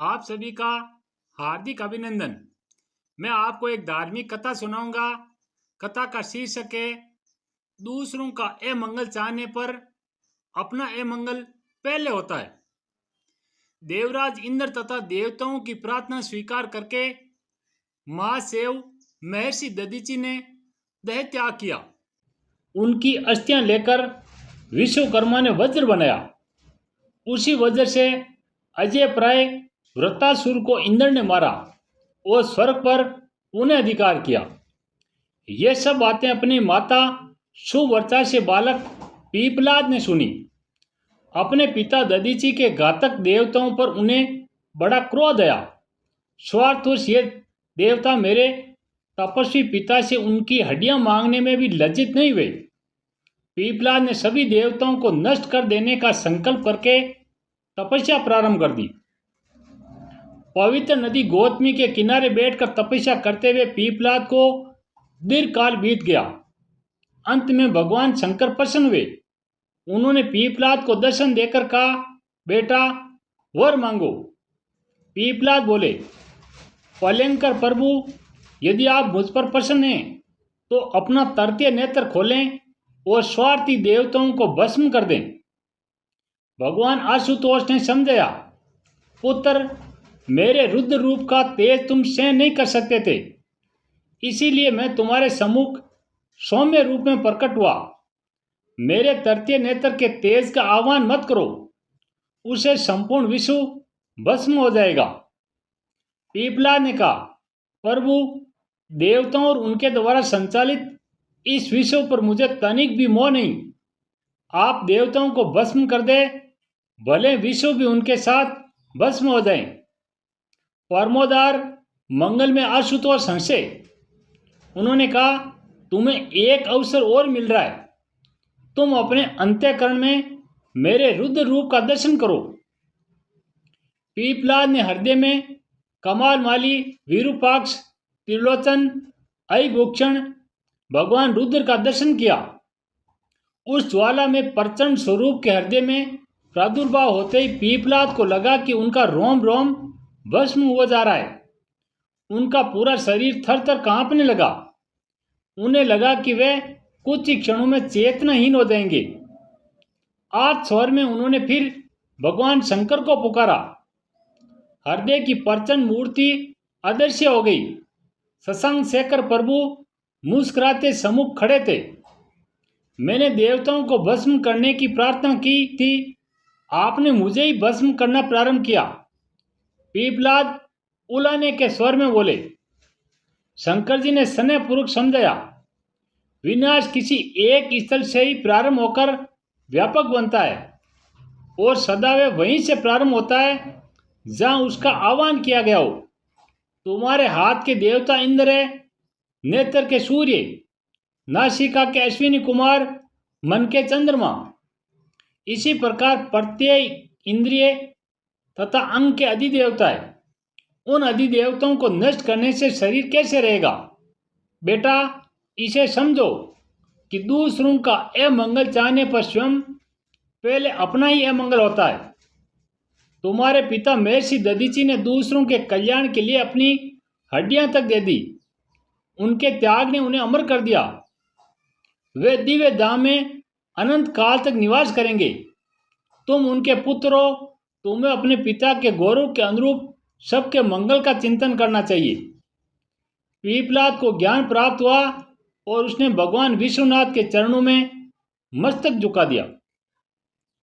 आप सभी का हार्दिक अभिनंदन। मैं आपको एक धार्मिक कथा सुनाऊंगा। कथा का शीर्षक है दूसरों का अमंगल चाहने पर अपना अमंगल पहले होता है। देवराज इंद्र तथा देवताओं की प्रार्थना स्वीकार करके महादेव महर्षि दधीचि ने देह त्याग किया। उनकी अस्थियां लेकर विश्वकर्मा ने वज्र बनाया। उसी वज्र से अजय प्राय वृत्तासुर को इंद्र ने मारा और स्वर्ग पर पुनः अधिकार किया। ये सब बातें अपनी माता सुवर्चा से बालक पीपलाद ने सुनी। अपने पिता दधीचि के घातक देवताओं पर उन्हें बड़ा क्रोध आया। स्वार्थवश ये देवता मेरे तपस्वी पिता से उनकी हड्डियां मांगने में भी लज्जित नहीं हुए। पीपलाद ने सभी देवताओं को नष्ट कर देने का संकल्प करके तपस्या प्रारंभ कर दी। पवित्र नदी गौतमी के किनारे बैठकर तपस्या करते हुए पीपलाद को दीर्घ काल बीत गया। अंत में भगवान शंकर प्रसन्न हुए। उन्होंने पीपलाद को दर्शन देकर कहा, बेटा वर मांगो। पीपलाद बोले, पलंकर प्रभु, यदि आप मुझ पर प्रसन्न हैं तो अपना तृतीय नेत्र खोलें और स्वार्थी देवताओं को भस्म कर दें। भगवान आशुतोष ने समझाया, पुत्र, मेरे रुद्र रूप का तेज तुम सहन नहीं कर सकते थे, इसीलिए मैं तुम्हारे सम्मुख सौम्य रूप में प्रकट हुआ। मेरे तृतीय नेत्र के तेज का आह्वान मत करो, उसे संपूर्ण विश्व भस्म हो जाएगा। पीपलाद ने कहा, प्रभु, देवताओं और उनके द्वारा संचालित इस विश्व पर मुझे तनिक भी मोह नहीं। आप देवताओं को भस्म कर दे, भले विश्व भी उनके साथ भस्म हो जाए। परमोदार मंगल में आशुतोष हंसे। उन्होंने कहा, तुम्हें एक अवसर और मिल रहा है। तुम अपने अंतःकरण में मेरे रुद्र रूप का दर्शन करो। पीपलाद ने हृदय में कमालमाली, विरूपाक्ष, त्रिलोचन, अयभूषण भगवान रुद्र का दर्शन किया। उस ज्वाला में प्रचंड स्वरूप के हृदय में प्रादुर्भाव होते ही पीपलाद को लगा कि उनका रोम रोम भस्म हो जा रहा है। उनका पूरा शरीर थर थर कांपने लगा। उन्हें लगा कि वे कुछ ही क्षणों में चेतनाहीन हो जाएंगे। आर्त स्वर में उन्होंने फिर भगवान शंकर को पुकारा। हृदय की प्रचंड मूर्ति अदृश्य हो गई। शशांक शेखर प्रभु मुस्कुराते सम्मुख खड़े थे। मैंने देवताओं को भस्म करने की प्रार्थना की थी, आपने मुझे ही भस्म करना प्रारंभ किया। पीपलाद उलाने के स्वर में बोले। शंकर जी ने स्नेहपूर्वक समझाया, विनाश किसी एक स्थल से ही प्रारंभ होकर व्यापक बनता है और सदा वे वहीं से प्रारंभ होता है जहां उसका आह्वान किया गया हो। तुम्हारे हाथ के देवता इंद्र है, नेत्र के सूर्य, नासिका के अश्विनी कुमार, मन के चंद्रमा। इसी प्रकार प्रत्येक इंद्रिय तथा अंग के अधिदेवता है। उन अधिदेवताओं को नष्ट करने से शरीर कैसे रहेगा? बेटा, इसे समझो कि दूसरों का अमंगल चाहने पर स्वयं पहले अपना ही अमंगल होता है। तुम्हारे पिता महर्षि दधीचि ने दूसरों के कल्याण के लिए अपनी हड्डियां तक दे दी। उनके त्याग ने उन्हें अमर कर दिया। वे दिव्य धाम में अनंत काल तक निवास करेंगे। तुम उनके पुत्र हो, तुम्हें अपने पिता के गौरव के अनुरूप सबके मंगल का चिंतन करना चाहिए। पीपलाद को ज्ञान प्राप्त हुआ और उसने भगवान विश्वनाथ के चरणों में मस्तक झुका दिया।